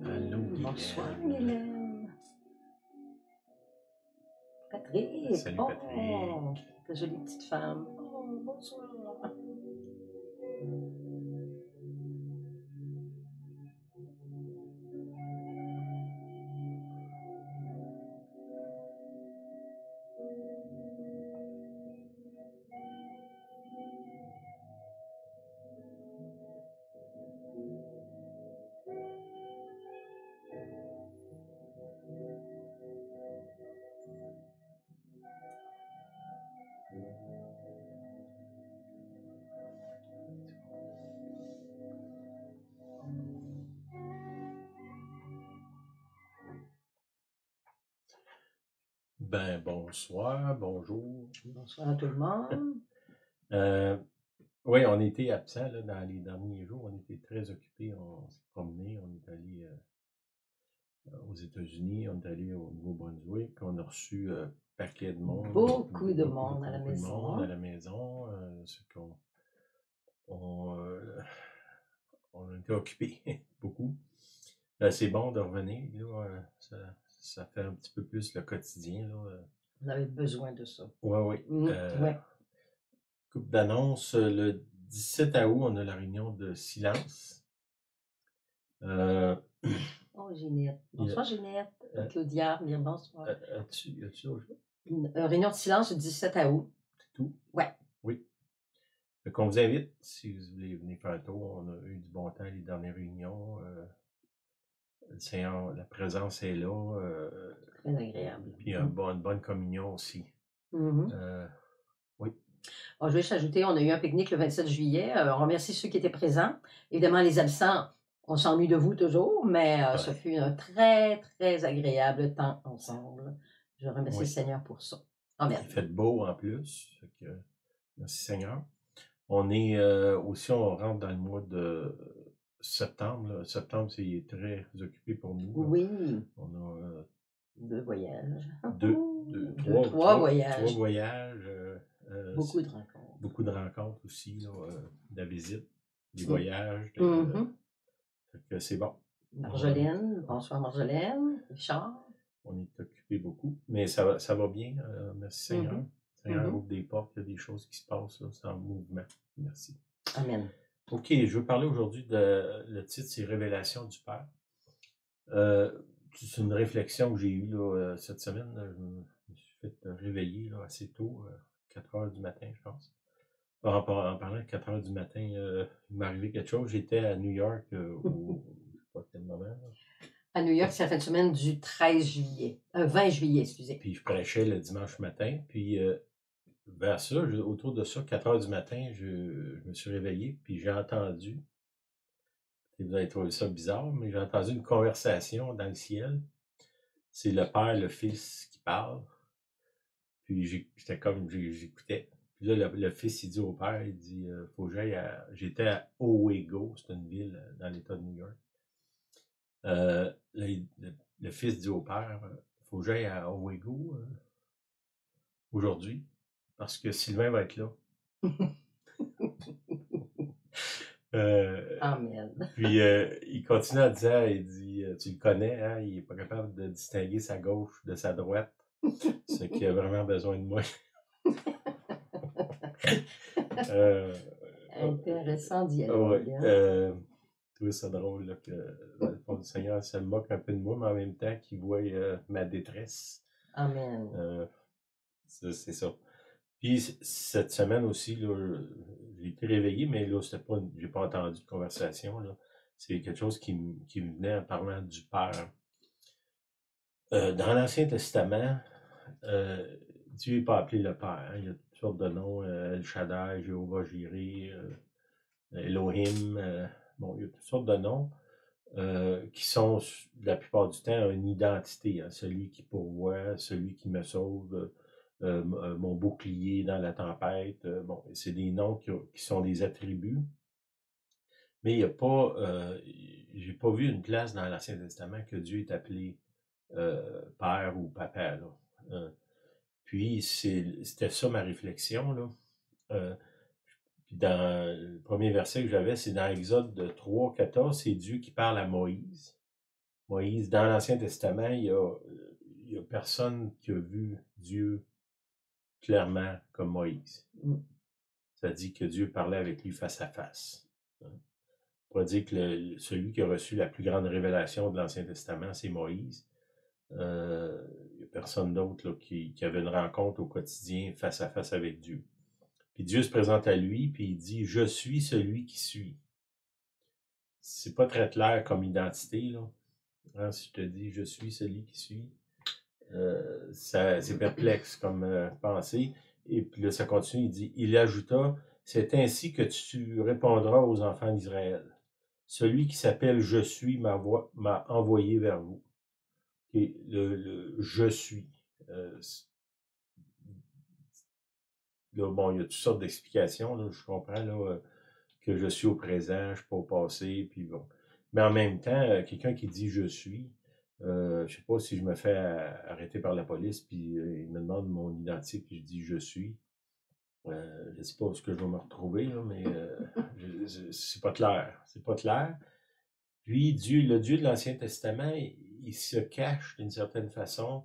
Allô, Bonsoir, Guylaine. Guylaine. Patrick. Salut, Patrick. Oh, ta jolie petite femme. Oh, bonsoir. Ben, bonsoir, bonjour. Bonsoir à tout le monde. Oui, on était absents là, dans les derniers jours. On était très occupés. On s'est promené. On est allé aux États-Unis. On est allé au Nouveau-Brunswick. On a reçu un paquet de monde. Beaucoup de monde à la beaucoup de maison. monde à la maison. Ce qu'on on a été occupés beaucoup. C'est bon de revenir. Là, ça fait un petit peu plus le quotidien. Là. Vous avez besoin de ça. Oui. Ouais. Coupe d'annonce, le 17 août, on a la réunion de silence. Oh, Ginette. Bonsoir, Ginette. Claudia, bien bonsoir. As-tu autre chose? Une réunion de silence le 17 août. C'est tout? Ouais. Oui. Fait qu'on vous invite, si vous voulez venir faire un tour. On a eu du bon temps les dernières réunions. Le Seigneur, la présence est là. Très agréable. Puis une bonne communion aussi. Oui. Oh, je vais juste ajouter, on a eu un pique-nique le 27 juillet. On remercie ceux qui étaient présents. Évidemment, les absents, on s'ennuie de vous toujours, mais ce fut un très, très agréable temps ensemble. Je remercie le Seigneur pour ça. Amen. Il fait beau en plus. Fait que, merci Seigneur. On est aussi, on rentre dans le mois de septembre. Là. Septembre, c'est très occupé pour nous. Là. Oui. On a 2 voyages. trois voyages. 3 voyages. Beaucoup de rencontres. Beaucoup de rencontres aussi, là, de la visite, des voyages. Fait que c'est bon. Marjolaine, bonsoir Marjolaine. Richard. On est occupé beaucoup, mais ça va bien. Merci Seigneur. Seigneur ouvre des portes, il y a des choses qui se passent, là, c'est en mouvement. Merci. Amen. OK, je veux parler aujourd'hui le titre, c'est Révélation du Père. C'est une réflexion que j'ai eue là, cette semaine. Là, je me suis fait réveiller là, assez tôt, 4 heures du matin, je pense. En parlant de 4 heures du matin, il m'est arrivé quelque chose. J'étais à New York au je sais pas quel moment. Là. À New York, c'est la fin de semaine du 13 juillet. 20 juillet, excusez. Puis je prêchais le dimanche matin. Puis vers ça, autour de ça, 4 heures du matin, je me suis réveillé. Puis j'ai entendu, vous allez trouver ça bizarre, mais j'ai entendu une conversation dans le ciel. C'est le Père, le Fils qui parle. Puis j'étais comme, j'écoutais. Puis là, le Fils, il dit au Père, il dit, faut que j'aille à... J'étais à Owego, c'est une ville dans l'État de New York. Le Fils dit au Père, faut que j'aille à Owego aujourd'hui, parce que Sylvain va être là. Amen. Puis il continue à dire, il dit, tu le connais, hein, il est pas capable de distinguer sa gauche de sa droite, ce qui a vraiment besoin de moi. Intéressant dialogue. Je trouvais ça drôle là, que dans le fond, le Seigneur se moque un peu de moi, mais en même temps qu'il voit ma détresse. Amen. C'est ça. Puis cette semaine aussi, là, j'ai été réveillé, mais là, j'ai pas entendu de conversation. Là. C'est quelque chose qui me venait en parlant du Père. Dans l'Ancien Testament, Dieu n'est pas appelé le Père. Hein. Il y a toutes sortes de noms, El Shaddai, Jéhovah Jireh, Elohim, bon, il y a toutes sortes de noms qui sont, la plupart du temps, une identité. Hein. Celui qui pourvoit, celui qui me sauve, mon bouclier dans la tempête. Bon, c'est des noms qui sont des attributs. Mais il n'y a pas, j'ai pas vu une place dans l'Ancien Testament que Dieu est appelé père ou papa. Là. Puis c'était ça ma réflexion. Là. Puis dans le premier verset que j'avais, c'est dans Exode 3, 14, c'est Dieu qui parle à Moïse. Moïse, dans l'Ancien Testament, il y a personne qui a vu Dieu clairement comme Moïse. Ça dit que Dieu parlait avec lui face à face. On pourrait dire que celui qui a reçu la plus grande révélation de l'Ancien Testament, c'est Moïse. Il n'y a personne d'autre qui avait une rencontre au quotidien face à face avec Dieu. Puis Dieu se présente à lui, puis il dit « Je suis celui qui suis ». C'est pas très clair comme identité, là. Hein, si je te dis « Je suis celui qui suis », c'est perplexe comme pensée. Et puis là, ça continue, il dit « Il ajouta, c'est ainsi que tu répondras aux enfants d'Israël. Celui qui s'appelle « Je suis » m'a envoyé vers vous. » Et le « Je suis ». Là, bon, il y a toutes sortes d'explications. Là, je comprends là, que je suis au présent, je suis pas au passé, puis bon. Mais en même temps, quelqu'un qui dit « je suis », je sais pas si je me fais arrêter par la police, puis il me demande mon identité, puis je dis « je suis ». Je sais pas où est-ce que je vais me retrouver, là, mais c'est pas clair. C'est pas clair. Puis le Dieu de l'Ancien Testament, il se cache d'une certaine façon.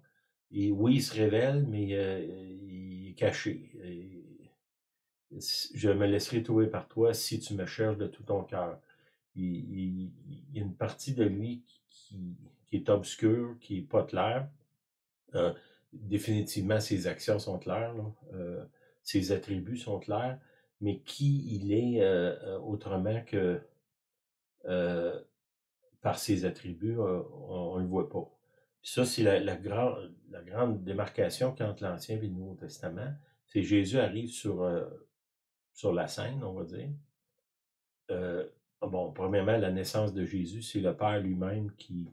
Et oui, il se révèle, mais il est caché. Je me laisserai trouver par toi si tu me cherches de tout ton cœur. Il y a une partie de lui qui est obscure, qui n'est pas claire. Définitivement, ses actions sont claires, là. Ses attributs sont clairs, mais qui il est autrement que par ses attributs, on ne le voit pas. Puis ça, c'est la grande démarcation entre l'Ancien et le Nouveau Testament. C'est Jésus arrive sur la scène, on va dire. Bon, premièrement, la naissance de Jésus, c'est le Père lui-même qui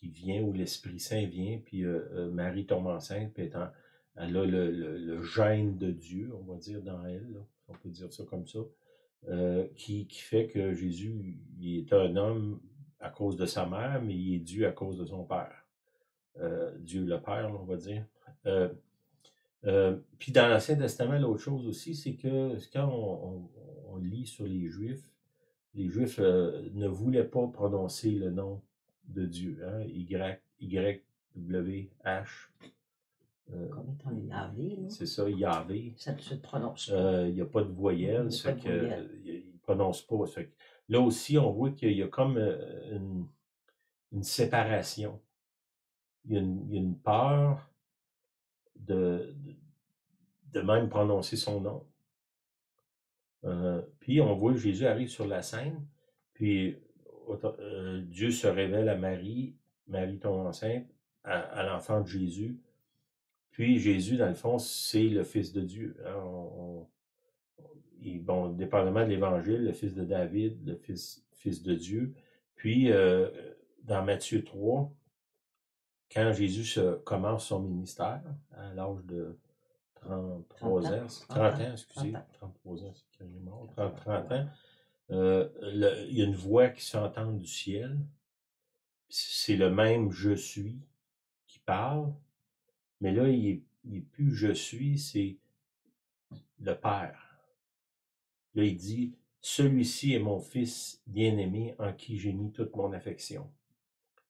vient, où l'Esprit Saint vient, puis Marie tombe enceinte, puis elle a le gène de Dieu, on va dire, dans elle, là, on peut dire ça comme ça, qui fait que Jésus, il est un homme à cause de sa mère, mais il est Dieu à cause de son Père. Dieu le Père, on va dire. Puis dans l'Ancien Testament, l'autre chose aussi, c'est que quand on lit sur les Juifs ne voulaient pas prononcer le nom de Dieu, hein, YHWH. Comme étant Yahvé, c'est ça, Yahvé. Ça ne se prononce pas. Il n'y a pas de voyelle, Il n'y a pas de voyelle. il ne prononce pas. Là aussi, on voit qu'il y a comme une séparation. Il y a une peur de même prononcer son nom. Puis on voit que Jésus arrive sur la scène, puis Dieu se révèle à Marie tombe enceinte, à l'enfant de Jésus. Puis Jésus, dans le fond, c'est le Fils de Dieu. Hein. Bon, dépendamment de l'Évangile, le Fils de David, le Fils de Dieu. Puis, dans Matthieu 3, quand Jésus commence son ministère, à l'âge de 33 ans, 30 ans, excusez, 33 ans, c'est qu'il est mort, 30 ans, il y a une voix qui s'entend du ciel. C'est le même « je suis » qui parle, mais là, il est plus « je suis », c'est le Père. Là, il dit « Celui-ci est mon Fils bien-aimé en qui j'ai mis toute mon affection ».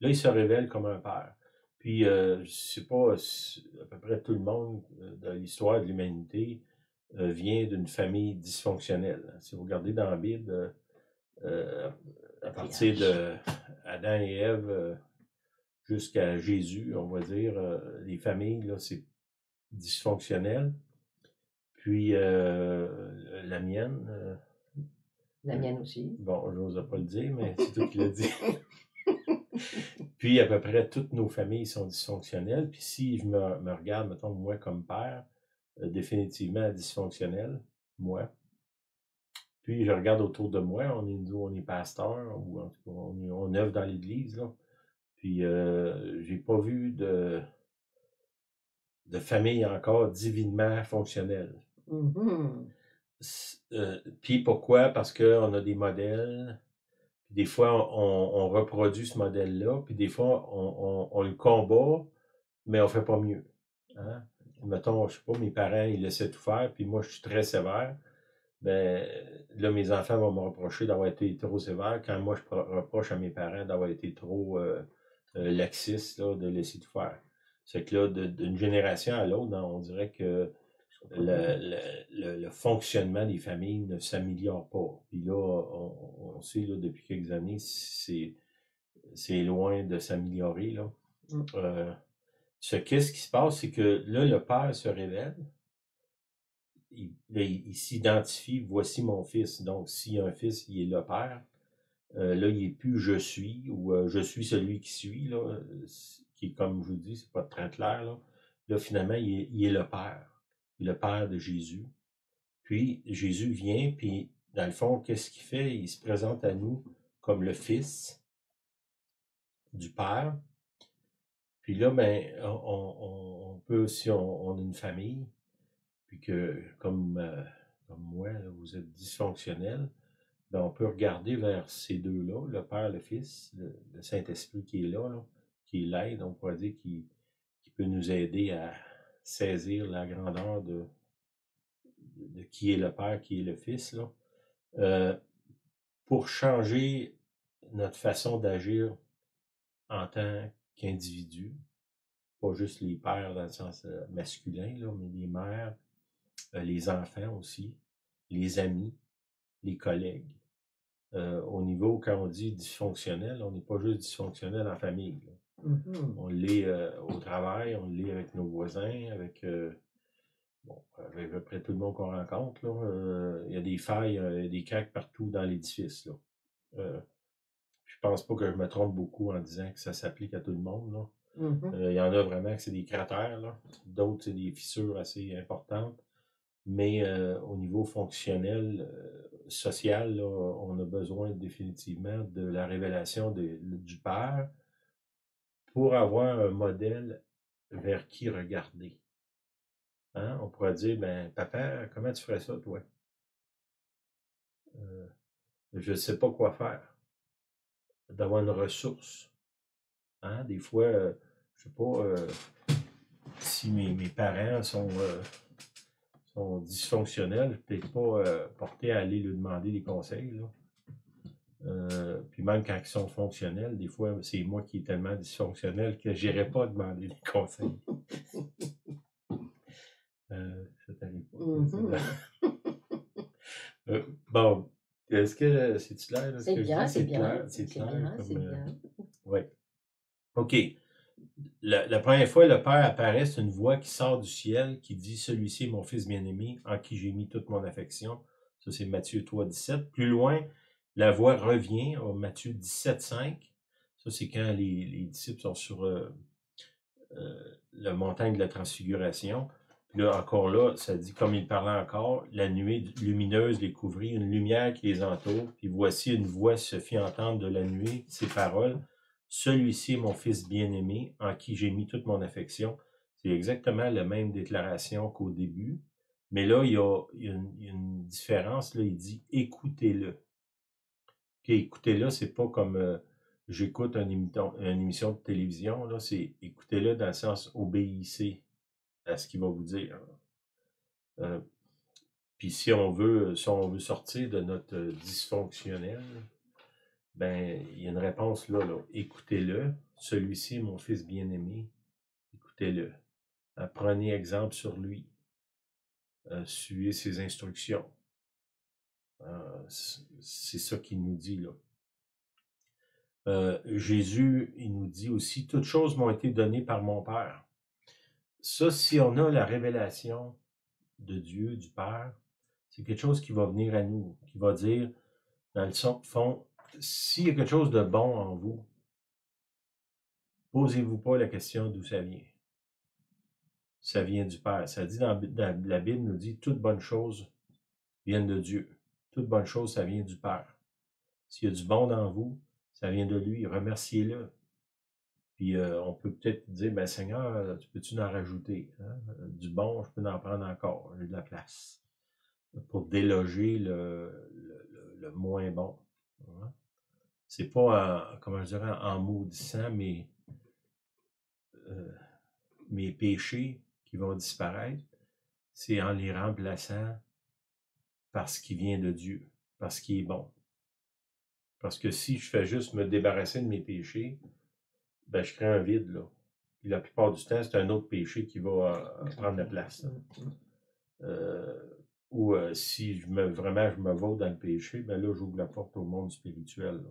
Là, il se révèle comme un Père. Puis, je sais pas, à peu près tout le monde de l'histoire de l'humanité vient d'une famille dysfonctionnelle. Si vous regardez dans la Bible, à partir patriarche. de Adam et Ève jusqu'à Jésus, on va dire, les familles, là, c'est dysfonctionnel. Puis la mienne, La mienne aussi. bon, j'ose pas le dire, mais c'est toi qui l'as dit. Puis à peu près toutes nos familles sont dysfonctionnelles. Puis si je me regarde, mettons, moi comme père, définitivement dysfonctionnel, moi. Puis je regarde autour de moi, on est pasteur, ou en tout cas, on œuvre dans l'église, là. Puis j'ai pas vu de famille encore divinement fonctionnelle. Mhm. Puis pourquoi? Parce qu'on a des modèles. Puis des fois, on reproduit ce modèle-là. Puis des fois, on le combat, mais on fait pas mieux. Hein? Mettons, je sais pas, mes parents, ils laissaient tout faire, puis moi, je suis très sévère. Ben, là, mes enfants vont me reprocher d'avoir été trop sévère, quand moi, je reproche à mes parents d'avoir été trop laxiste, là, de laisser tout faire. C'est que là, d'une génération à l'autre, on dirait que le fonctionnement des familles ne s'améliore pas. Puis là, on sait, là, depuis quelques années, c'est loin de s'améliorer, là. Qu'est-ce qui se passe, c'est que là, le père se révèle, il s'identifie, voici mon fils. Donc, s'il y a un fils, il est le père. Là, il n'est plus je suis ou je suis celui qui suis, là, qui est comme je vous dis, c'est pas très clair. Là finalement, il est le père. Il est le père de Jésus. Puis, Jésus vient, puis dans le fond, qu'est-ce qu'il fait? Il se présente à nous comme le fils du père. Puis là, ben, on peut, si on a une famille, puis que, comme moi, là, vous êtes dysfonctionnel, ben, on peut regarder vers ces deux-là, le Père, le Fils, le Saint-Esprit qui est là, qui l'aide, on pourrait dire, qui peut nous aider à saisir la grandeur de qui est le Père, qui est le Fils, là. Pour changer notre façon d'agir en tant qu'individu, pas juste les pères dans le sens masculin, là, mais les mères, les enfants aussi, les amis, les collègues. Au niveau, quand on dit dysfonctionnel, on n'est pas juste dysfonctionnel en famille. On l'est au travail, on l'est avec nos voisins, avec, avec à peu près tout le monde qu'on rencontre. Il y a des failles, des craques partout dans l'édifice. Je pense pas que je me trompe beaucoup en disant que ça s'applique à tout le monde. Il y en a vraiment que c'est des cratères. D'autres, c'est des fissures assez importantes. Mais au niveau fonctionnel, social, là, on a besoin définitivement de la révélation du Père pour avoir un modèle vers qui regarder. Hein? On pourrait dire, ben, papa, comment tu ferais ça, toi? Je ne sais pas quoi faire. D'avoir une ressource. Hein? Des fois, je sais pas, si mes parents sont dysfonctionnels, je ne suis peut-être pas porté à aller lui demander des conseils. Là. Puis même quand ils sont fonctionnels, des fois, c'est moi qui est tellement dysfonctionnel que je n'irai pas demander des conseils. Ça t'arrive pas. Bon, est-ce que c'est clair? Là, c'est bien, c'est bien. C'est clair, c'est bien. Oui. OK. La première fois, le Père apparaît, c'est une voix qui sort du ciel qui dit « Celui-ci est mon Fils bien-aimé, en qui j'ai mis toute mon affection. » Ça, c'est Matthieu 3, 17. Plus loin, la voix revient au Matthieu 17, 5. Ça, c'est quand les disciples sont sur la montagne de la transfiguration. Puis là, encore là, ça dit, comme il parlait encore, la nuée lumineuse les couvrit, une lumière qui les entoure. Puis voici une voix se fit entendre de la nuée, ces paroles. Celui-ci est mon Fils bien-aimé, en qui j'ai mis toute mon affection. C'est exactement la même déclaration qu'au début. Mais là, il y a une différence. Là, il dit « écoutez-le ». Okay, écoutez-le, c'est pas comme j'écoute une émission de télévision. Là, c'est écoutez-le dans le sens obéissez à ce qu'il va vous dire. Puis si on veut sortir de notre dysfonctionnel, ben, il y a une réponse là. Écoutez-le. Celui-ci est mon Fils bien-aimé. Écoutez-le. Prenez exemple sur lui. Suivez ses instructions. C'est ça qu'il nous dit là. Jésus, il nous dit aussi, toutes choses m'ont été données par mon Père. Ça, si on a la révélation de Dieu, du Père, c'est quelque chose qui va venir à nous, qui va dire, dans le fond, s'il y a quelque chose de bon en vous, posez-vous pas la question d'où ça vient. Ça vient du Père. Ça dit dans la Bible, nous dit, toutes bonnes choses viennent de Dieu. Toute bonne chose, ça vient du Père. S'il y a du bon dans vous, ça vient de lui. Remerciez-le. Puis on peut peut-être dire, ben Seigneur, tu peux-tu en rajouter? Hein? Du bon, je peux en prendre encore. J'ai de la place. Pour déloger le moins bon. Hein? C'est pas, comment je dirais, en maudissant mes péchés qui vont disparaître. C'est en les remplaçant par ce qui vient de Dieu, parce qu'il est bon. Parce que si je fais juste me débarrasser de mes péchés, ben je crée un vide, là. Puis la plupart du temps, c'est un autre péché qui va prendre la place. Ou si vraiment je me vaude dans le péché, ben là, j'ouvre la porte au monde spirituel. Là.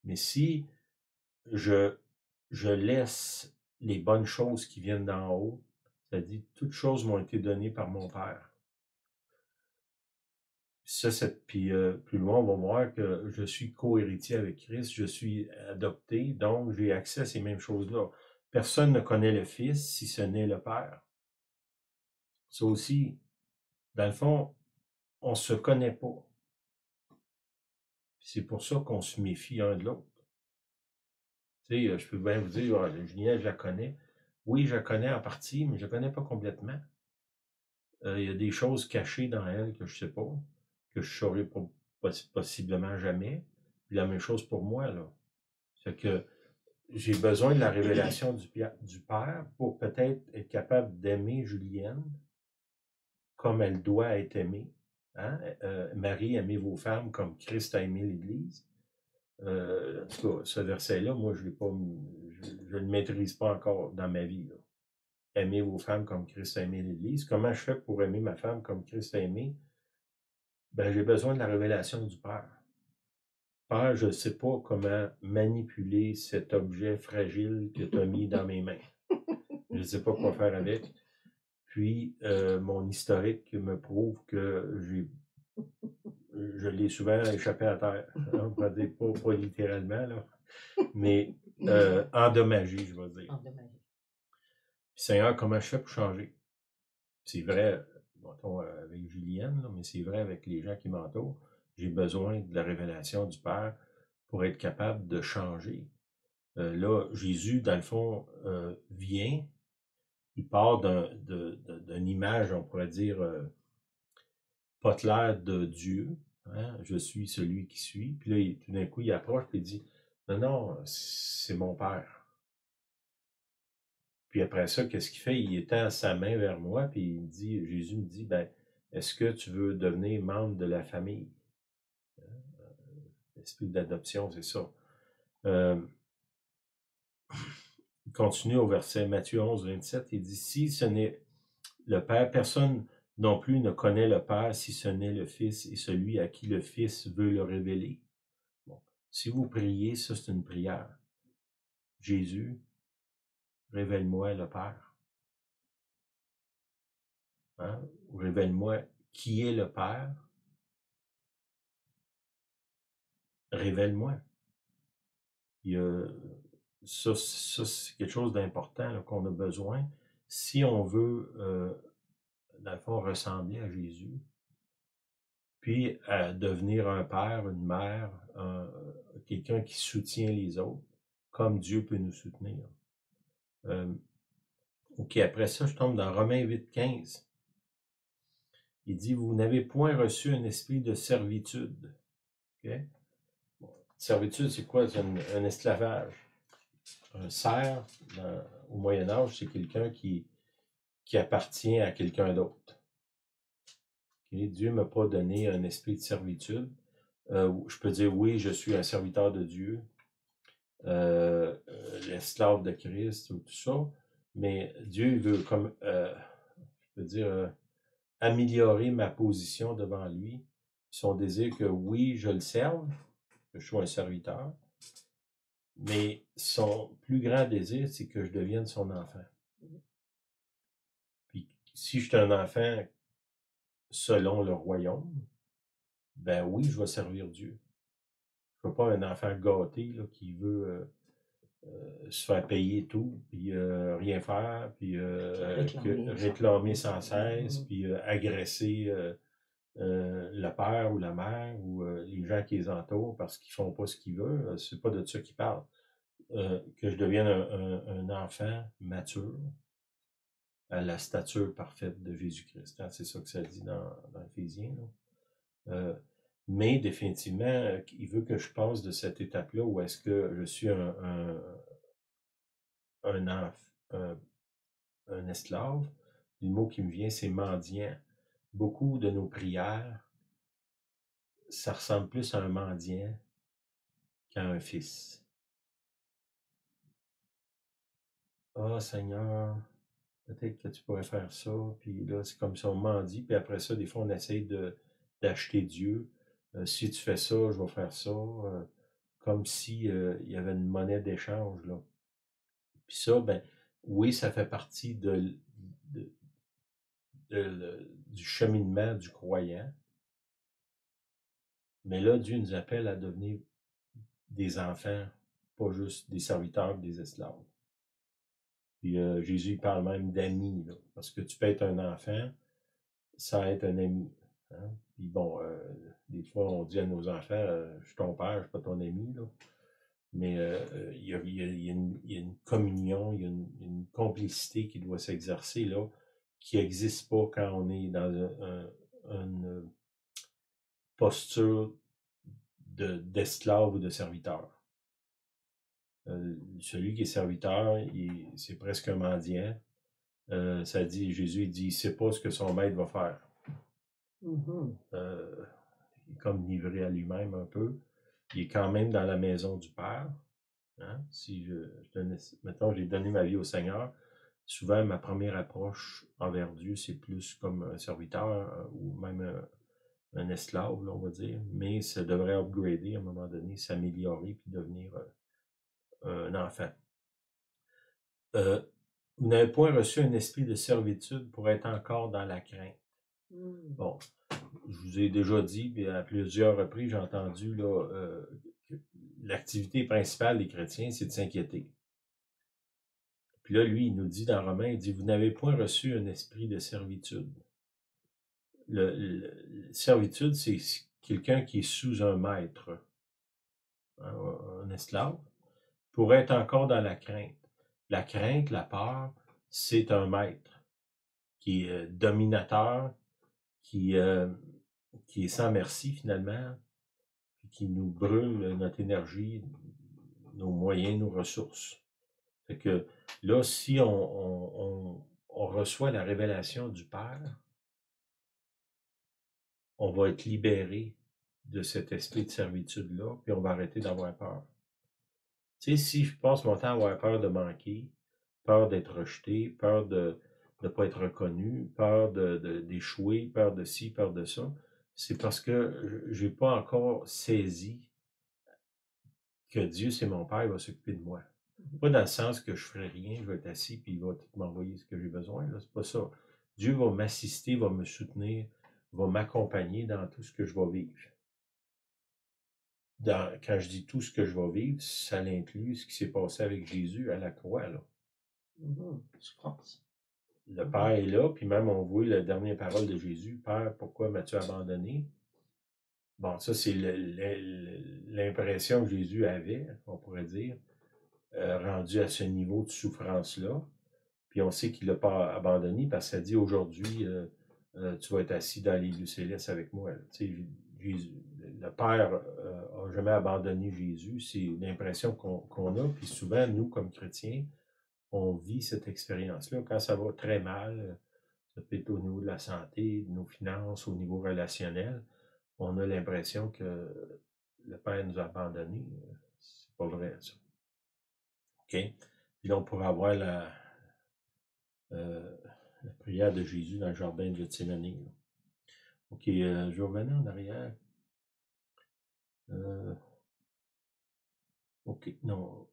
Mais si je laisse les bonnes choses qui viennent d'en haut, ça dit, toutes choses m'ont été données par mon Père. Puis plus loin, on va voir que je suis co-héritier avec Christ, je suis adopté, donc j'ai accès à ces mêmes choses-là. Personne ne connaît le Fils si ce n'est le Père. Ça aussi, dans le fond, on ne se connaît pas. C'est pour ça qu'on se méfie un de l'autre. Tu sais, je peux bien vous dire, ah, Juliette, je la connais. Oui, je la connais en partie, mais je ne la connais pas complètement. Il y a des choses cachées dans elle que je ne sais pas, que je ne saurai possiblement jamais. Puis la même chose pour moi, là. C'est que j'ai besoin de la révélation du Père pour peut-être être capable d'aimer Julienne comme elle doit être aimée. Hein? Marie, aimez vos femmes comme Christ a aimé l'Église. En tout cas, ce verset-là, moi, je ne le maîtrise pas encore dans ma vie. Là. Aimez vos femmes comme Christ a aimé l'Église. Comment je fais pour aimer ma femme comme Christ a aimé? Ben, j'ai besoin de la révélation du Père. Père, je ne sais pas comment manipuler cet objet fragile que tu as mis dans mes mains. Je ne sais pas quoi faire avec. Puis, mon historique me prouve que je l'ai souvent échappé à terre. On va dire pas littéralement, là, mais endommagé, je vais dire. Endommagé. Puis, Seigneur, comment je fais pour changer? C'est vrai, mettons, avec Julienne, là, mais c'est vrai avec les gens qui m'entourent. J'ai besoin de la révélation du Père pour être capable de changer. Là, Jésus, dans le fond, vient, il part d'une image, on pourrait dire, pas claire de Dieu. Hein? Je suis celui qui suis. Puis là, tout d'un coup, il approche et il dit, non, non, c'est mon Père. Puis après ça, qu'est-ce qu'il fait? Il étend sa main vers moi, puis il me dit, Jésus me dit, ben, est-ce que tu veux devenir membre de la famille? L'esprit d'adoption, c'est ça. Il continue au verset Matthieu 11, 27, il dit, si ce n'est le Père, personne non plus ne connaît le Père si ce n'est le Fils et celui à qui le Fils veut le révéler. Bon. Si vous priez, ça c'est une prière. Jésus, révèle-moi le Père. Hein? Révèle-moi qui est le Père. Révèle-moi. Ça c'est quelque chose d'important qu'on a besoin. Si on veut, dans le fond, ressembler à Jésus, puis à devenir un père, une mère, quelqu'un qui soutient les autres, comme Dieu peut nous soutenir. OK, après ça, je tombe dans Romains 8, 15. Il dit, vous n'avez point reçu un esprit de servitude. Okay? Bon, servitude, c'est quoi? C'est un esclavage. Un serf, au Moyen-Âge, c'est quelqu'un qui appartient à quelqu'un d'autre. Okay? Dieu ne m'a pas donné un esprit de servitude. Je peux dire, oui, je suis un serviteur de Dieu, l'esclave de Christ, ou tout ça, mais Dieu veut, comme, je peux dire, améliorer ma position devant lui. Son désir que, oui, je le serve, que je sois un serviteur, Mais son plus grand désir, c'est que je devienne son enfant. Puis si je suis un enfant selon le royaume, ben oui, je vais servir Dieu. Je ne veux pas un enfant gâté là, qui veut se faire payer tout, puis rien faire, puis réclamer sans cesse, puis agresser le père ou la mère ou les gens qui les entourent parce qu'ils font pas ce qu'ils veulent. C'est pas de ça qu'ils parlent. Que je devienne un enfant mature à la stature parfaite de Jésus-Christ. Hein? C'est ça que ça dit dans Éphésiens. Mais définitivement, il veut que je passe de cette étape-là où est-ce que je suis un esclave. Le mot qui me vient, c'est mendiant. Beaucoup de nos prières, ça ressemble plus à un mendiant qu'à un fils. Ah, Seigneur, peut-être que tu pourrais faire ça, puis là, c'est comme si on mendie, puis après ça, des fois, on essaye d'acheter Dieu. Si tu fais ça, je vais faire ça. Comme si il y avait une monnaie d'échange, là. Puis ça, ben, oui, ça fait partie du cheminement du croyant. Mais là, Dieu nous appelle à devenir des enfants, pas juste des serviteurs, des esclaves. Puis Jésus il parle même d'amis, là, parce que tu peux être un enfant sans être un ami. Hein? Puis bon, des fois, on dit à nos enfants, je suis ton père, je suis pas ton ami, là. Mais il y a une communion, il y a une complicité qui doit s'exercer, là, qui n'existe pas quand on est dans une posture d'esclave ou de serviteur. Celui qui est serviteur, c'est presque un mendiant. Ça dit, Jésus il dit, il ne sait pas ce que son maître va faire. Il est comme livré à lui-même un peu. Il est quand même dans la maison du Père. Hein? Si mettons, j'ai donné ma vie au Seigneur, souvent ma première approche envers Dieu, c'est plus comme un serviteur ou même un esclave, là, on va dire. Mais ça devrait upgrader à un moment donné, s'améliorer puis devenir un enfant. Vous n'avez point reçu un esprit de servitude pour être encore dans la crainte. Bon, je vous ai déjà dit, puis à plusieurs reprises, j'ai entendu là, que l'activité principale des chrétiens, c'est de s'inquiéter. Puis là, lui, il nous dit dans Romains, il dit, vous n'avez point reçu un esprit de servitude. Servitude, c'est quelqu'un qui est sous un maître, un esclave, pour être encore dans la crainte. La crainte, la peur, c'est un maître qui est dominateur, qui est sans merci finalement, qui nous brûle notre énergie, nos moyens, nos ressources. Fait que là, si on reçoit la révélation du Père, on va être libéré de cet esprit de servitude-là, puis on va arrêter d'avoir peur. Tu sais, si je passe mon temps à avoir peur de manquer, peur d'être rejeté, peur de ne pas être reconnu, peur d'échouer, peur de ci, peur de ça, c'est parce que je n'ai pas encore saisi que Dieu, c'est mon Père, il va s'occuper de moi. Pas dans le sens que je ne ferai rien, je vais être assis, puis il va tout m'envoyer ce que j'ai besoin. Là, c'est pas ça. Dieu va m'assister, va me soutenir, va m'accompagner dans tout ce que je vais vivre. Quand je dis tout ce que je vais vivre, ça inclut ce qui s'est passé avec Jésus à la croix. Là. Je pense. Le Père est là, puis même on voit la dernière parole de Jésus, Père, pourquoi m'as-tu abandonné? Bon, ça, c'est l'impression que Jésus avait, on pourrait dire, rendu à ce niveau de souffrance-là. Puis on sait qu'il ne l'a pas abandonné parce que ça dit aujourd'hui, tu vas être assis dans les lieux célestes avec moi. Le Père n'a jamais abandonné Jésus. C'est l'impression qu'on a. Puis souvent, nous, comme chrétiens, on vit cette expérience-là. Quand ça va très mal, ça peut être au niveau de la santé, de nos finances, au niveau relationnel, on a l'impression que le Père nous a abandonnés. C'est pas vrai, ça. OK? Puis là, on pourrait avoir la prière de Jésus dans le jardin de Gethsémani. OK, je vais revenir en arrière. OK, non.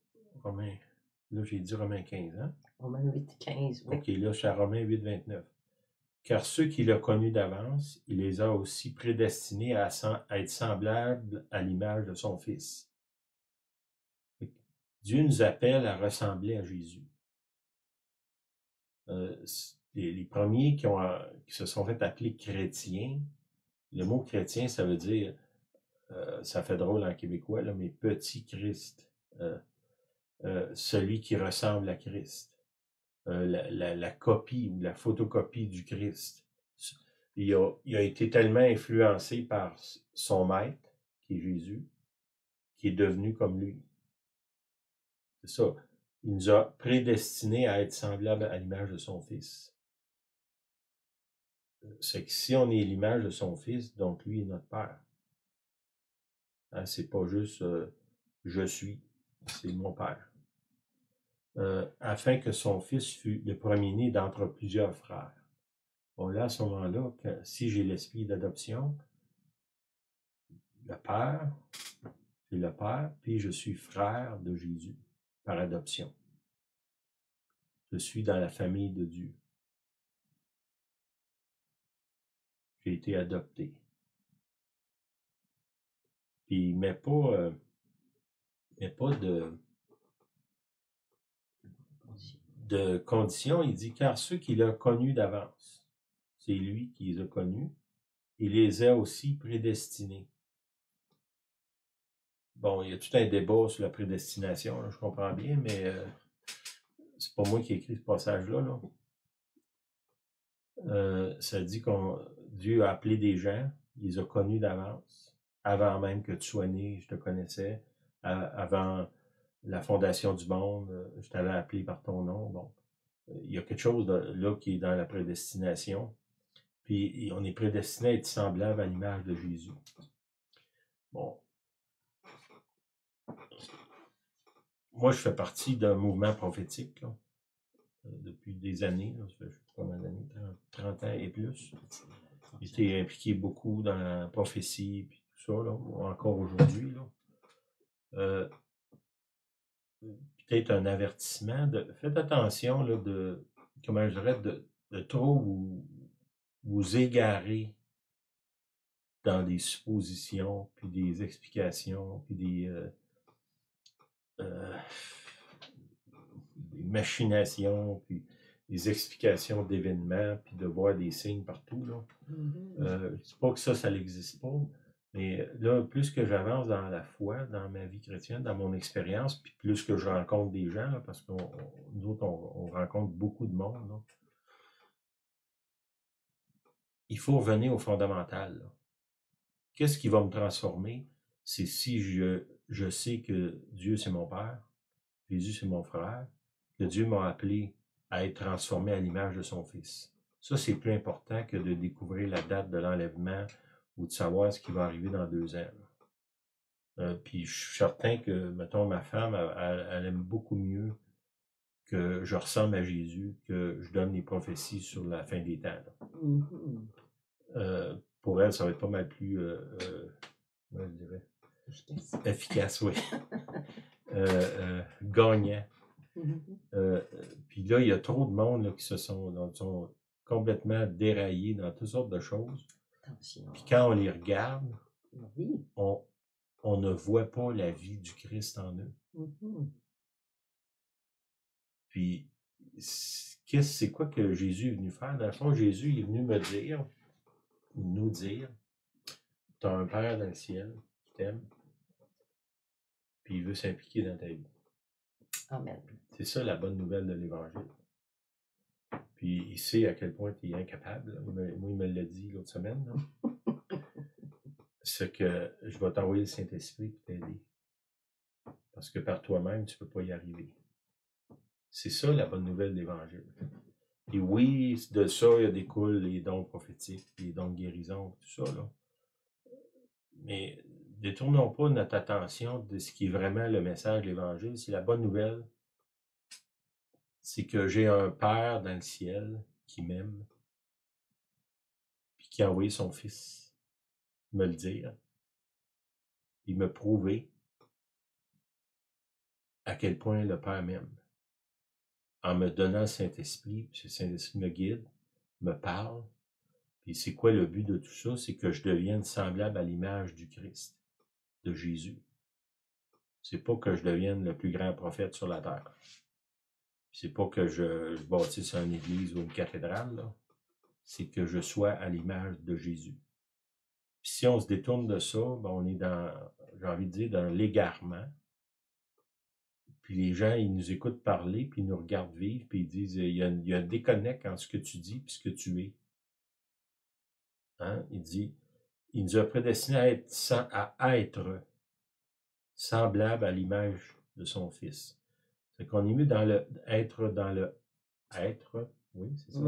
Romains. Là, j'ai dit Romains 15, hein? Romains 8, 15, oui. OK, là, je suis à Romains 8, 29. Car ceux qu'il a connus d'avance, il les a aussi prédestinés à être semblables à l'image de son Fils. Dieu nous appelle à ressembler à Jésus. Les premiers qui se sont fait appeler chrétiens, le mot chrétien, ça veut dire, ça fait drôle en québécois, là, mais petit Christ, celui qui ressemble à Christ, la copie ou la photocopie du Christ. Il a été tellement influencé par son maître, qui est Jésus, qui est devenu comme lui. C'est ça. Il nous a prédestinés à être semblables à l'image de son Fils. C'est que si on est l'image de son Fils, donc lui est notre Père. Hein, c'est pas juste je suis, c'est mon Père. Afin que son Fils fût le premier-né d'entre plusieurs frères. Bon, là, à ce moment-là, si j'ai l'esprit d'adoption, le Père, c'est le Père, puis je suis frère de Jésus par adoption. Je suis dans la famille de Dieu. J'ai été adopté. Puis il met pas de conditions. Il dit, car ceux qu'il a connus d'avance, c'est lui qui les a connus, il les a aussi prédestinés. Bon, il y a tout un débat sur la prédestination, là, je comprends bien, mais c'est pas moi qui ai écrit ce passage-là. Ça dit que Dieu a appelé des gens, il les a connus d'avance. Avant même que tu sois né, je te connaissais. Avant la fondation du monde, je t'avais appelé par ton nom. Bon, il y a quelque chose là qui est dans la prédestination. Puis on est prédestiné à être semblable à l'image de Jésus. Bon. Moi, je fais partie d'un mouvement prophétique, là, depuis des années. Là, ça fait combien d'années? 30 ans et plus. J'ai été impliqué beaucoup dans la prophétie et tout ça, là, encore aujourd'hui. Peut-être un avertissement. Faites attention là, comment je dirais, de trop vous égarer dans des suppositions, puis des explications, puis des machinations, puis des explications d'événements, puis de voir des signes partout. Là. Je ne dis pas que ça n'existe pas, mais là, plus que j'avance dans la foi, dans ma vie chrétienne, dans mon expérience, puis plus que je rencontre des gens, là, parce que nous autres, on rencontre beaucoup de monde, là. Il faut revenir au fondamental. Qu'est-ce qui va me transformer? C'est si je sais que Dieu, c'est mon Père, Jésus, c'est mon frère, que Dieu m'a appelé à être transformé à l'image de son Fils. Ça, c'est plus important que de découvrir la date de l'enlèvement ou de savoir ce qui va arriver dans 2 ans. Puis je suis certain que, mettons, ma femme, elle aime beaucoup mieux que je ressemble à Jésus, que je donne les prophéties sur la fin des temps. Pour elle, ça va être pas mal plus, comment je dirais, efficace, oui. Gagnant. Puis là, il y a trop de monde là, qui sont complètement déraillés dans toutes sortes de choses. Attention. Puis quand on les regarde, on ne voit pas la vie du Christ en eux. Puis, c'est quoi que Jésus est venu faire? Dans le fond, Jésus il est venu nous dire, tu as un Père dans le ciel qui t'aime, puis il veut s'impliquer dans ta vie. Amen. C'est ça la bonne nouvelle de l'Évangile. Puis il sait à quel point tu es incapable. Moi, il me l'a dit l'autre semaine. C'est que je vais t'envoyer le Saint-Esprit pour t'aider. Parce que par toi-même, tu ne peux pas y arriver. C'est ça la bonne nouvelle de l'Évangile. Et oui, de ça, il découle les dons prophétiques, les dons de guérison, tout ça. Là. Mais détournons pas notre attention de ce qui est vraiment le message de l'Évangile. C'est la bonne nouvelle. C'est que j'ai un Père dans le ciel qui m'aime, puis qui a envoyé son Fils me le dire, puis me prouver à quel point le Père m'aime. En me donnant le Saint-Esprit, puis le Saint-Esprit me guide, me parle. Puis c'est quoi le but de tout ça? C'est que je devienne semblable à l'image du Christ, de Jésus. C'est pas que je devienne le plus grand prophète sur la terre. C'est pas que je bâtisse une église ou une cathédrale, là. C'est que je sois à l'image de Jésus. Puis si on se détourne de ça, ben on est dans, j'ai envie de dire, dans l'égarement. Puis les gens, ils nous écoutent parler, puis ils nous regardent vivre, puis ils disent, il y a un déconnect entre ce que tu dis et ce que tu es. Hein? Il dit, il nous a prédestinés à être semblable à l'image de son Fils. C'est qu'on est mieux dans le être, oui, c'est ça,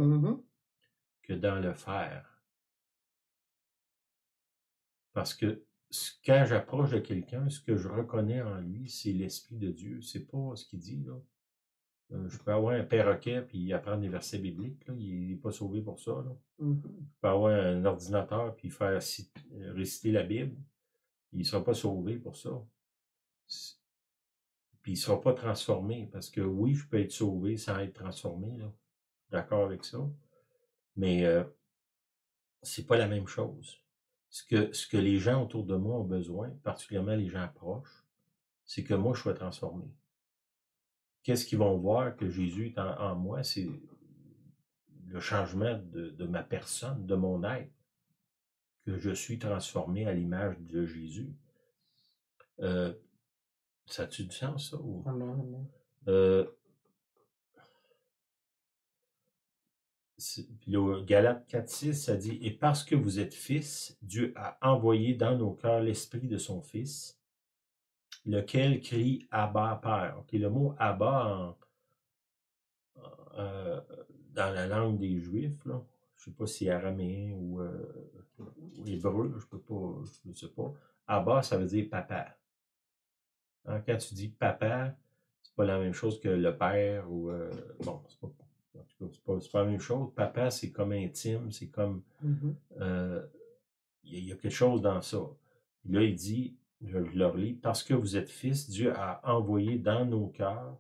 que dans le faire. Parce que quand j'approche de quelqu'un, ce que je reconnais en lui, c'est l'Esprit de Dieu. C'est pas ce qu'il dit, là. Je peux avoir un perroquet puis apprendre des versets bibliques, là. Il n'est pas sauvé pour ça, là. Je peux avoir un ordinateur puis faire réciter la Bible. Il ne sera pas sauvé pour ça. Puis il ne sera pas transformé. Parce que oui, je peux être sauvé sans être transformé, là. D'accord avec ça. Mais c'est pas la même chose. Ce que les gens autour de moi ont besoin, particulièrement les gens proches, c'est que moi, je sois transformé. Qu'est-ce qu'ils vont voir que Jésus est en moi? C'est le changement de ma personne, de mon être, que je suis transformé à l'image de Jésus. Ça a-tu du sens, ça? Ou... Puis le Galates 4,6, ça dit « Et parce que vous êtes fils, Dieu a envoyé dans nos cœurs l'esprit de son Fils, lequel crie Abba, Père. » Okay, le mot Abba dans la langue des Juifs, là, je ne sais pas si c'est araméen ou hébreu, je ne sais pas. Abba, ça veut dire papa. Hein, quand tu dis papa, c'est pas la même chose que le père ou bon, c'est pas. En tout cas, c'est pas la même chose. Papa, c'est comme intime, c'est comme... Il y a quelque chose dans ça. Là, il dit, je le relis, parce que vous êtes fils, Dieu a envoyé dans nos cœurs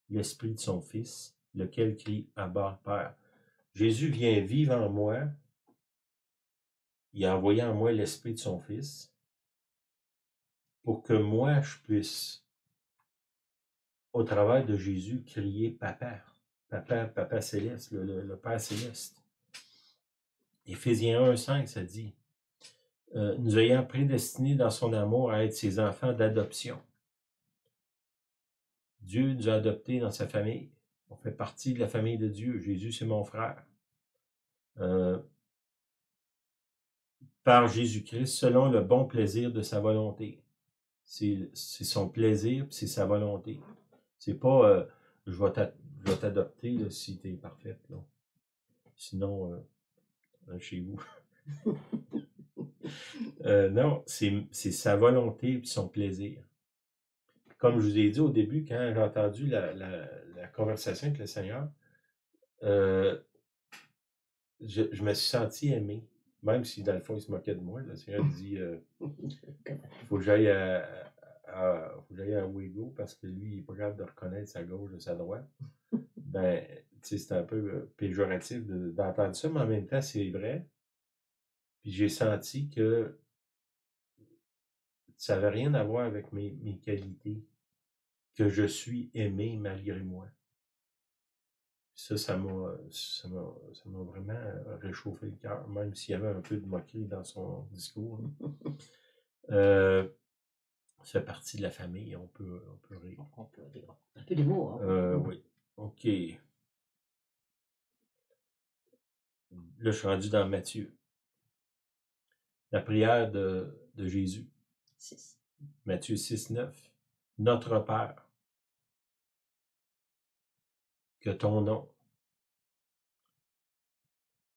l'esprit de son Fils, lequel crie Abba, Père. Jésus vient vivre en moi. Il a envoyé en moi l'esprit de son Fils pour que moi, je puisse, au travers de Jésus, crier Papa. Papa céleste, le Père céleste. Éphésiens 1,5, ça dit, nous ayant prédestinés dans son amour à être ses enfants d'adoption. Dieu nous a adoptés dans sa famille. On fait partie de la famille de Dieu. Jésus, c'est mon frère. Par Jésus-Christ, selon le bon plaisir de sa volonté. C'est son plaisir, puis c'est sa volonté. C'est pas je vais t'adopter là, si tu es parfaite. Là. Sinon, chez vous. Non, c'est sa volonté et son plaisir. Comme je vous ai dit au début, quand j'ai entendu la conversation avec le Seigneur, je me suis senti aimé. Même si dans le fond, il se moquait de moi. Le Seigneur dit il faut que j'aille à Ouigo parce que lui, il n'est pas capable de reconnaître sa gauche de sa droite. Ben, tu sais, c'est un peu péjoratif d'entendre ça, mais en même temps, c'est vrai. Puis j'ai senti que ça n'avait rien à voir avec mes qualités, que je suis aimé malgré moi. Ça m'a vraiment réchauffé le cœur, même s'il y avait un peu de moquerie dans son discours. C'est partie de la famille, on peut rire. On peut rire. Un peu d'humour. Hein? Oui. OK. Là, je suis rendu dans Matthieu. La prière de Jésus. 6. Matthieu 6, 9. Notre Père, que ton nom,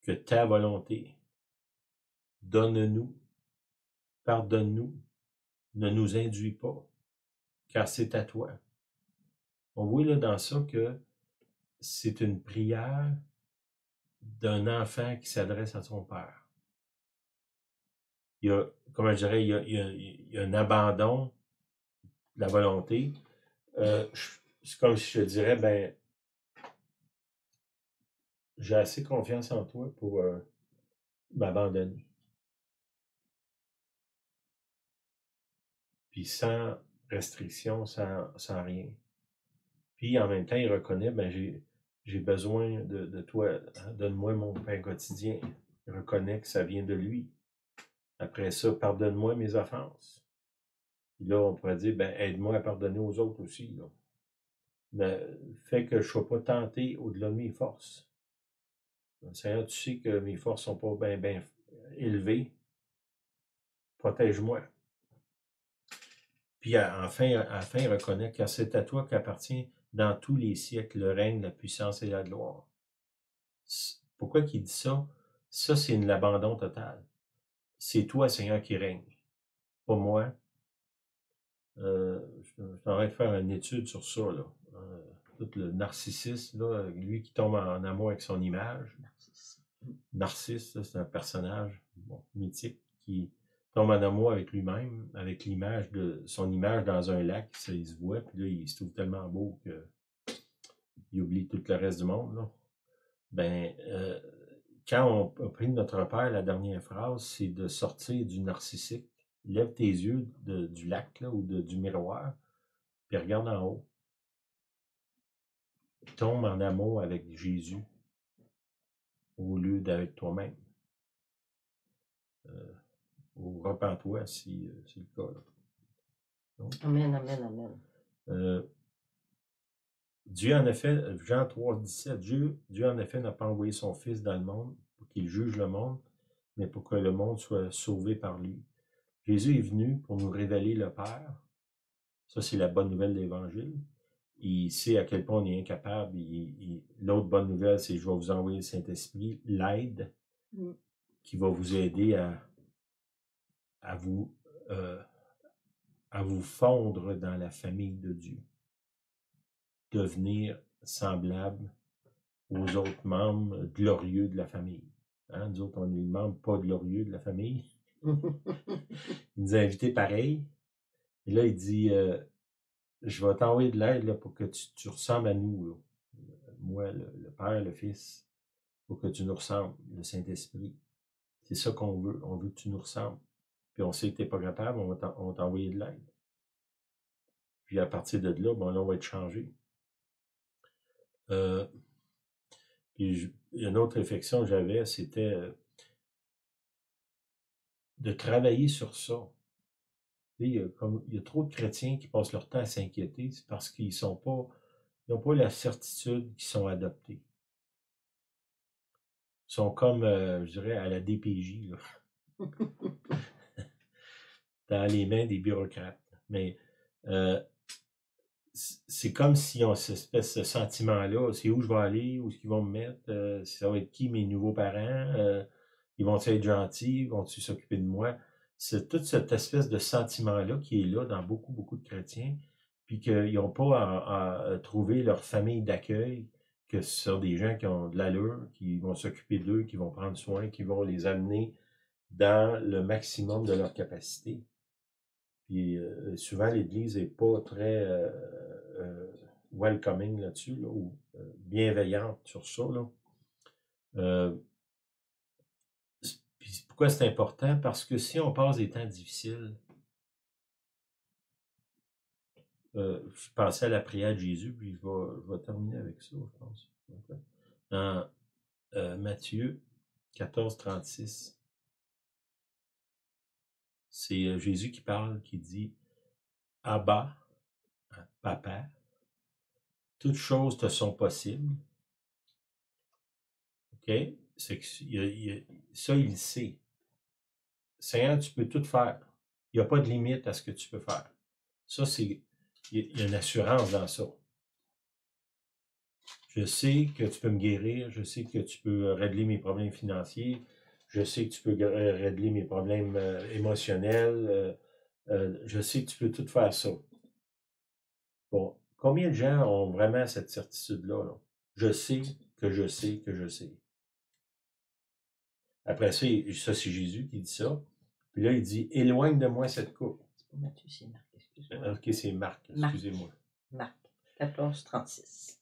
que ta volonté, donne-nous, pardonne-nous, ne nous induis pas, car c'est à toi. On voit là dans ça que c'est une prière d'un enfant qui s'adresse à son père. Il y a, comment je dirais, il y a un abandon de la volonté. c'est comme si je te dirais, ben, j'ai assez confiance en toi pour m'abandonner. Puis sans restriction, sans rien. Puis en même temps, il reconnaît, ben, j'ai besoin de toi. Hein, donne-moi mon pain quotidien. Il reconnaît que ça vient de lui. Après ça, pardonne-moi mes offenses. Puis là, on pourrait dire, ben, aide-moi à pardonner aux autres aussi. Là. Mais fait que je ne sois pas tenté au-delà de mes forces. Seigneur, tu sais que mes forces ne sont pas bien élevées. Protège-moi. Puis enfin, il reconnaît que c'est à toi qu'appartient dans tous les siècles le règne, la puissance et la gloire. Pourquoi qu'il dit ça? Ça, c'est l'abandon total. C'est toi, Seigneur, qui règne, pas moi. Je suis en train de faire une étude sur ça, là. Tout le narcissisme, là, lui qui tombe en amour avec son image. Narcisse, c'est un personnage mythique qui tombe en amour avec lui-même, avec l'image de son image dans un lac, ça, il se voit, puis là, il se trouve tellement beau qu'il oublie tout le reste du monde. Là. Ben, quand on a pris notre Père, la dernière phrase, c'est de sortir du narcissique. Lève tes yeux du lac là, ou du miroir, puis regarde en haut. Tombe en amour avec Jésus au lieu d'avec toi-même. Ou repens-toi si c'est le cas. Là. Donc, amen, amen, amen. Dieu, en effet, Jean 3, 17, Dieu, en effet, n'a pas envoyé son Fils dans le monde pour qu'il juge le monde, mais pour que le monde soit sauvé par lui. Jésus est venu pour nous révéler le Père. Ça, c'est la bonne nouvelle de l'Évangile. Il sait à quel point on est incapable. L'autre bonne nouvelle, c'est que je vais vous envoyer le Saint-Esprit, l'aide, qui va vous aider à vous fondre dans la famille de Dieu. Devenir semblable aux autres membres glorieux de la famille. Hein? Nous autres, on est les membres pas glorieux de la famille. Il nous a invités pareil. Et là, il dit, je vais t'envoyer de l'aide là, pour que tu ressembles à nous. Là. Moi, le Père, le Fils, pour que tu nous ressembles, le Saint-Esprit. C'est ça qu'on veut. On veut que tu nous ressembles. Puis on sait que tu n'es pas capable, on va t'envoyer de l'aide. Puis à partir de là, bon, là, on va être changé. Puis une autre réflexion que j'avais, c'était de travailler sur ça. Il y a trop de chrétiens qui passent leur temps à s'inquiéter, c'est parce qu'ils n'ont pas la certitude qu'ils sont adoptés. Ils sont comme, je dirais, à la DPJ, là. Dans les mains des bureaucrates. Mais c'est comme si on cette espèce de sentiment-là, c'est où je vais aller, où est-ce qu'ils vont me mettre, ça va être qui mes nouveaux parents, ils vont-ils être gentils, vont-ils s'occuper de moi? C'est toute cette espèce de sentiment-là qui est là dans beaucoup, beaucoup de chrétiens, puis qu'ils n'ont pas à trouver leur famille d'accueil, que ce sont des gens qui ont de l'allure, qui vont s'occuper d'eux, qui vont prendre soin, qui vont les amener dans le maximum de leur capacité. Puis souvent, l'Église n'est pas très welcoming là-dessus, là, ou bienveillante sur ça. Là. Puis pourquoi c'est important? Parce que si on passe des temps difficiles, je pensais à la prière de Jésus, puis je vais terminer avec ça, je pense. Dans Matthieu 14, 36, c'est Jésus qui parle, qui dit « Abba, Papa, toutes choses te sont possibles. » OK? C'est que, ça, il le sait. Seigneur, tu peux tout faire. Il n'y a pas de limite à ce que tu peux faire. Ça, c'est... Il y a une assurance dans ça. Je sais que tu peux me guérir. Je sais que tu peux régler mes problèmes financiers. Je sais que tu peux régler mes problèmes émotionnels. Je sais que tu peux tout faire ça. Bon, combien de gens ont vraiment cette certitude-là? Là? Je sais que je sais que je sais. Après ça, c'est Jésus qui dit ça. Puis là, il dit « Éloigne de moi cette coupe. » C'est pas Matthieu, c'est Marc, excusez-moi. OK, c'est Marc, excusez-moi. Marc 14, 36.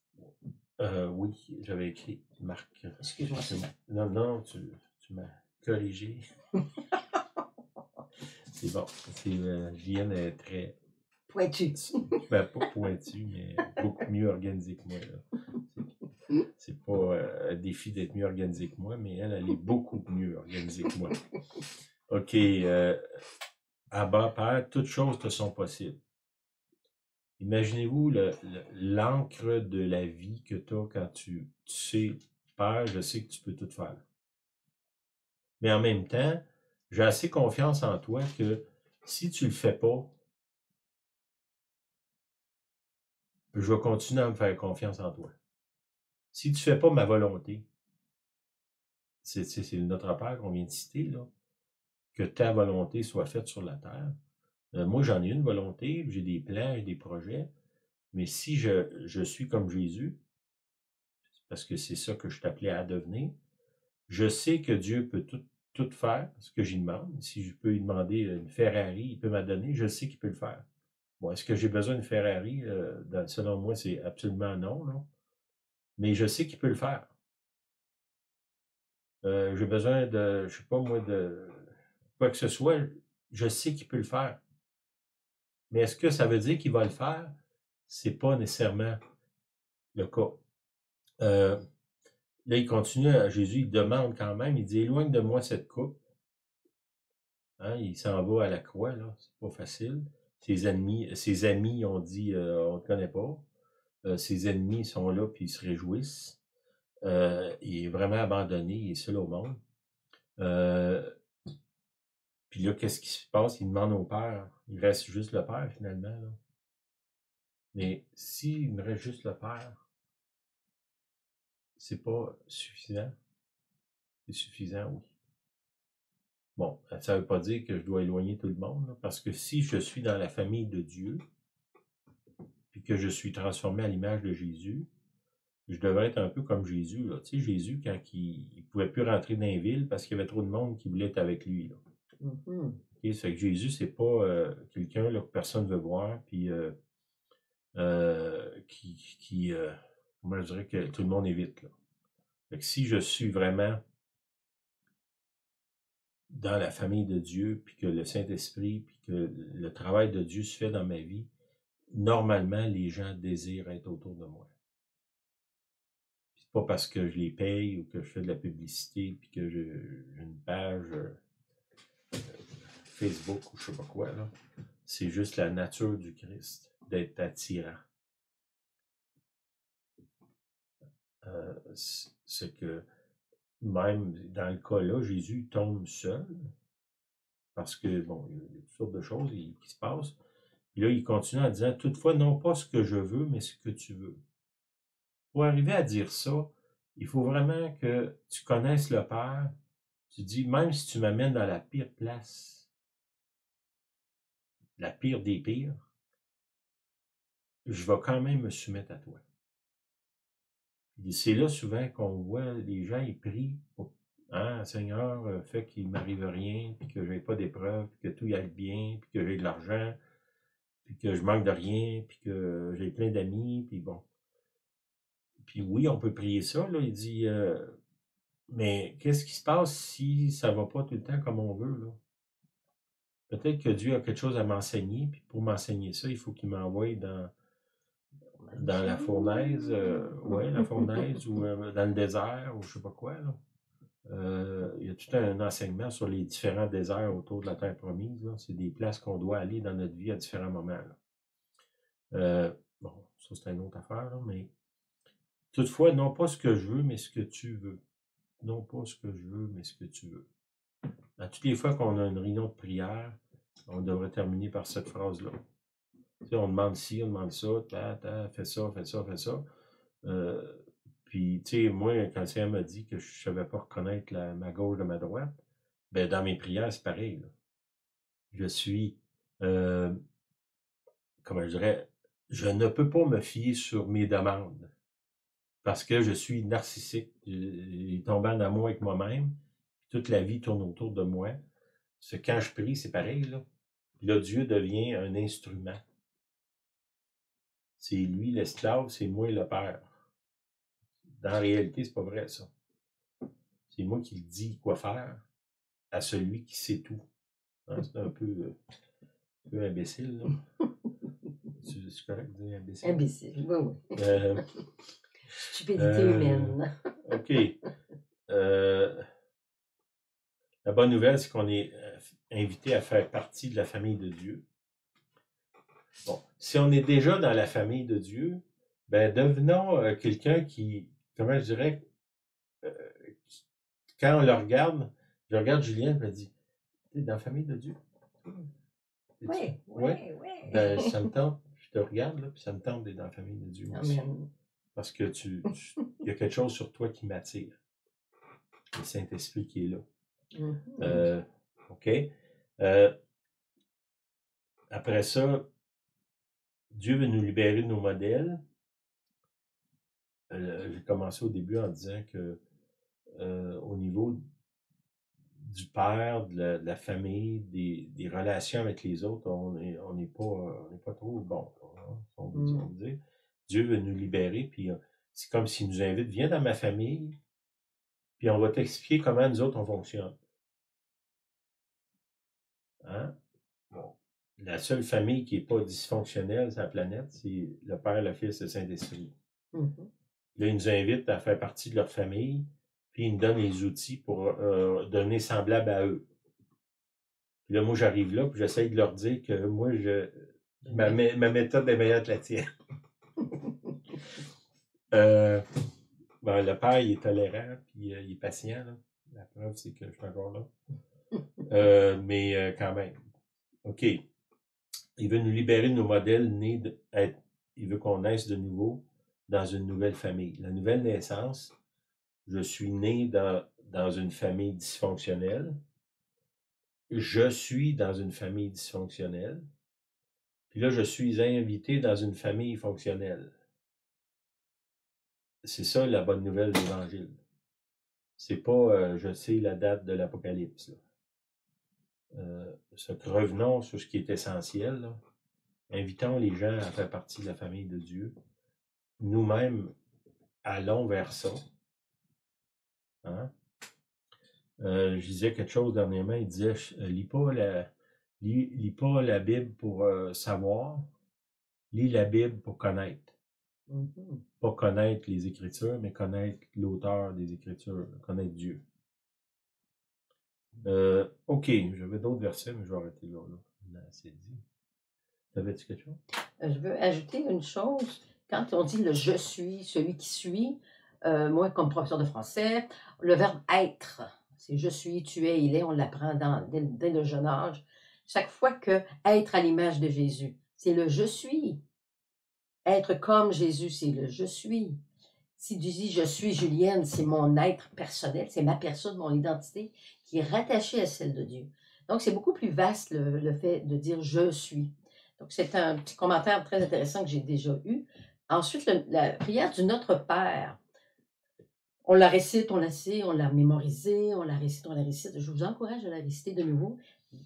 Oui, j'avais écrit Marc. Excuse-moi. Non, non, tu m'as corrigé. C'est bon. Vienne est très... Pointu. Ben, pas pointu, mais beaucoup mieux organisée que moi. C'est pas un défi d'être mieux organisée que moi, mais elle est beaucoup mieux organisée que moi. OK. Abba, Père, toutes choses te sont possibles. Imaginez-vous l'encre de la vie que tu as quand tu sais, Père, je sais que tu peux tout faire. Mais en même temps, j'ai assez confiance en toi que si tu le fais pas, je vais continuer à me faire confiance en toi. Si tu fais pas ma volonté, c'est notre Père qu'on vient de citer, là, que ta volonté soit faite sur la terre. Moi, j'en ai une volonté, j'ai des plans, j'ai des projets, mais si je suis comme Jésus, parce que c'est ça que je t'appelais à devenir, je sais que Dieu peut tout faire, ce que j'y demande. Si je peux lui demander une Ferrari, il peut m'a donner, je sais qu'il peut le faire. Bon, est-ce que j'ai besoin d'une Ferrari? Selon moi, c'est absolument non, non. Mais je sais qu'il peut le faire. J'ai besoin de, je sais pas moi, de quoi que ce soit, je sais qu'il peut le faire. Mais est-ce que ça veut dire qu'il va le faire? C'est pas nécessairement le cas. Là, il continue, Jésus, il demande quand même, il dit, éloigne de moi cette coupe. Hein, il s'en va à la croix, là, c'est pas facile. Ses amis ont dit, on ne te connaît pas. Ses ennemis sont là, puis ils se réjouissent. Il est vraiment abandonné, il est seul au monde. Puis là, qu'est-ce qui se passe? Il demande au Père. Il reste juste le Père, finalement. Là. Mais s'il me reste juste le Père, c'est pas suffisant. C'est suffisant, oui. Bon, ça ne veut pas dire que je dois éloigner tout le monde, là, parce que si je suis dans la famille de Dieu, puis que je suis transformé à l'image de Jésus, je devrais être un peu comme Jésus. Là. Tu sais, Jésus, quand il ne pouvait plus rentrer dans les villes parce qu'il y avait trop de monde qui voulait être avec lui. Là. Mm-hmm. Okay, ça fait que Jésus, c'est pas quelqu'un que personne ne veut voir, puis moi je dirais que tout le monde évite. Là. Fait que si je suis vraiment dans la famille de Dieu, puis que le Saint-Esprit, puis que le travail de Dieu se fait dans ma vie, normalement, les gens désirent être autour de moi. C'est pas parce que je les paye ou que je fais de la publicité, puis que j'ai une page Facebook ou je sais pas quoi, là. C'est juste la nature du Christ d'être attirant. C'est que même dans le cas-là, Jésus tombe seul parce que, bon, il y a toutes sortes de choses qui se passent. Puis là, il continue en disant, toutefois, non pas ce que je veux, mais ce que tu veux. Pour arriver à dire ça, il faut vraiment que tu connaisses le Père. Tu dis, même si tu m'amènes dans la pire place, la pire des pires, je vais quand même me soumettre à toi. C'est là souvent qu'on voit les gens, ils prient pour, hein, Seigneur, fait qu'il ne m'arrive rien, puis que je n'ai pas d'épreuve, puis que tout y aille bien, puis que j'ai de l'argent, puis que je manque de rien, puis que j'ai plein d'amis, puis bon. Puis oui, on peut prier ça, là, il dit, mais qu'est-ce qui se passe si ça ne va pas tout le temps comme on veut, là? Peut-être que Dieu a quelque chose à m'enseigner, puis pour m'enseigner ça, il faut qu'il m'envoie dans la fournaise, la fournaise, ou dans le désert, ou je sais pas quoi, là. Il y a tout un enseignement sur les différents déserts autour de la terre promise. C'est des places qu'on doit aller dans notre vie à différents moments. Bon, ça c'est une autre affaire, là, mais toutefois, non pas ce que je veux, mais ce que tu veux. Non pas ce que je veux, mais ce que tu veux. À toutes les fois qu'on a une réunion de prière, on devrait terminer par cette phrase-là. Tu sais, on demande ci, on demande ça, fais ça, fais ça, fais ça. Puis, tu sais, moi, quand le Seigneur m'a dit que je ne savais pas reconnaître ma gauche de ma droite, ben dans mes prières, c'est pareil. Là. Je suis, comment je dirais, je ne peux pas me fier sur mes demandes parce que je suis narcissique. Il est tombé en amour avec moi-même. Toute la vie tourne autour de moi. Quand je prie, c'est pareil. Là. Puis là, Dieu devient un instrument. c'est lui l'esclave, c'est moi le père. Dans la réalité, c'est pas vrai, ça. C'est moi qui le dis quoi faire à celui qui sait tout. Hein, c'est un peu imbécile, là. C'est correct de dire imbécile? Imbécile, oui, oui. Stupidité Euh, humaine. OK. La bonne nouvelle, c'est qu'on est invité à faire partie de la famille de Dieu. Bon, si on est déjà dans la famille de Dieu, ben devenons quelqu'un qui, comment je dirais, quand on le regarde, je regarde Julien et me dit, t'es dans la famille de Dieu? Oui, Ouais. oui, oui. Ben, ça me tente, je te regarde, là, puis ça me tente d'être dans la famille de Dieu aussi. Amen. Parce que il y a quelque chose sur toi qui m'attire. Le Saint-Esprit qui est là. OK? Après ça, Dieu veut nous libérer de nos modèles. J'ai commencé au début en disant que au niveau du père, de la famille, des relations avec les autres, on n'est pas trop bon, hein, on veut dire. Dieu veut nous libérer, puis c'est comme s'il nous invite, viens dans ma famille, puis on va t'expliquer comment nous autres on fonctionne. Hein? Bon. La seule famille qui n'est pas dysfonctionnelle sur la planète, c'est le Père, le Fils et le Saint-Esprit. Là, ils nous invitent à faire partie de leur famille, puis ils nous donnent les outils pour devenir semblable à eux. Puis là, moi, j'arrive là, puis j'essaye de leur dire que moi, ma méthode est meilleure que la tienne. Ben, le père, il est tolérant, puis il est patient. Là. La preuve, c'est que je suis encore là. Mais quand même. OK. Il veut nous libérer de nos modèles nés il veut qu'on naisse de nouveau dans une nouvelle famille. La nouvelle naissance, je suis né dans une famille dysfonctionnelle. Je suis dans une famille dysfonctionnelle. Puis là, je suis invité dans une famille fonctionnelle. C'est ça la bonne nouvelle de l'Évangile. C'est pas je sais la date de l'Apocalypse. Revenons sur ce qui est essentiel. Là. Invitons les gens à faire partie de la famille de Dieu. Nous-mêmes, allons vers ça. Hein? Je disais quelque chose dernièrement, il disait lis pas la Bible pour savoir, lis la Bible pour connaître. Pas connaître les Écritures, mais connaître l'auteur des Écritures, connaître Dieu. OK, j'avais d'autres versets, mais je vais arrêter là. On a assez dit. T'avais-tu quelque chose? Je veux ajouter une chose. Quand on dit le je suis, celui qui suit, moi, comme professeur de français, le verbe être, c'est je suis, tu es, il est, on l'apprend dès le jeune âge. Chaque fois que être à l'image de Jésus, c'est le je suis. Être comme Jésus, c'est le je suis. Si tu dis je suis Julienne, c'est mon être personnel, c'est ma personne, mon identité qui est rattachée à celle de Dieu. Donc, c'est beaucoup plus vaste le fait de dire je suis. Donc, c'est un petit commentaire très intéressant que j'ai déjà eu. Ensuite, la prière du Notre Père. On la récite, on la sait, on l'a mémorisée, on la récite, on la récite. Je vous encourage à la réciter de nouveau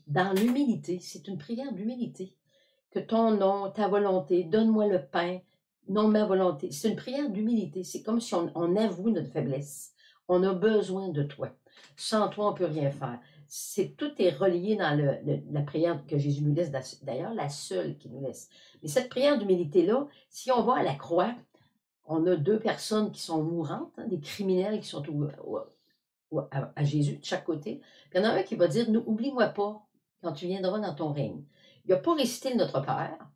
dans l'humilité. C'est une prière d'humilité. Que ton nom, ta volonté, donne-moi le pain, non ma volonté. C'est une prière d'humilité. C'est comme si on avoue notre faiblesse. On a besoin de toi. Sans toi, on ne peut rien faire. Tout est relié dans la prière que Jésus nous laisse, d'ailleurs, la seule qu'il nous laisse. Mais cette prière d'humilité-là, si on va à la croix, on a deux personnes qui sont mourantes, hein, des criminels qui sont à Jésus de chaque côté. Puis il y en a un qui va dire, oublie-moi pas quand tu viendras dans ton règne. Il n'a pas récité le Notre Père.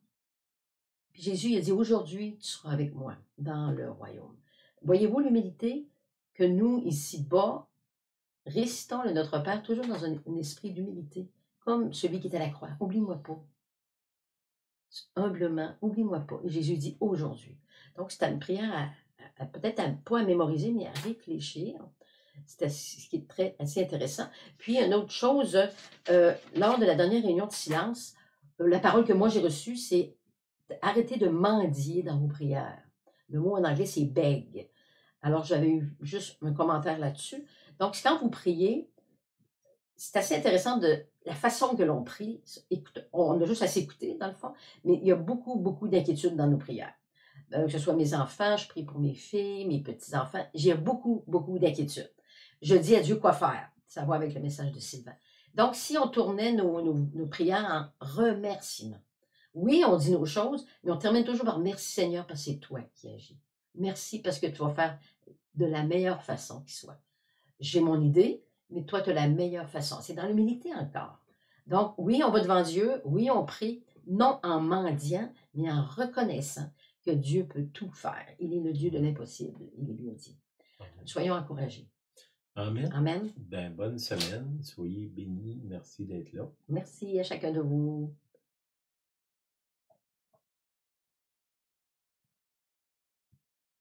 Puis Jésus il a dit, aujourd'hui, tu seras avec moi dans le royaume. Voyez-vous l'humilité que nous, ici-bas, récitons le Notre Père toujours dans un esprit d'humilité, comme celui qui est à la croix. Oublie-moi pas. Humblement, oublie-moi pas. Et Jésus dit, aujourd'hui. Donc, c'est une prière peut-être pas à mémoriser, mais à réfléchir. C'est ce qui est assez intéressant. Puis, une autre chose, lors de la dernière réunion de silence, la parole que moi j'ai reçue, c'est arrêtez de mendier dans vos prières. Le mot en anglais, c'est beg. Alors, j'avais eu juste un commentaire là-dessus. Donc, quand vous priez, c'est assez intéressant de la façon que l'on prie. On a juste à s'écouter, dans le fond, mais il y a beaucoup, beaucoup d'inquiétudes dans nos prières. que ce soit mes enfants, je prie pour mes filles, mes petits-enfants. J'ai beaucoup, beaucoup d'inquiétudes. Je dis à Dieu quoi faire. Ça va avec le message de Sylvain. Donc, si on tournait nos prières en remerciement. Oui, on dit nos choses, mais on termine toujours par merci Seigneur parce que c'est toi qui agis. Merci parce que tu vas faire de la meilleure façon qui soit. J'ai mon idée, mais toi, tu as la meilleure façon. C'est dans l'humilité encore. Donc, oui, on va devant Dieu, oui, on prie, non en mendiant, mais en reconnaissant que Dieu peut tout faire. Il est le Dieu de l'impossible, il est bien dit. Amen. Soyons encouragés. Amen. Amen. Ben, bonne semaine. Soyez bénis. Merci d'être là. Merci à chacun de vous.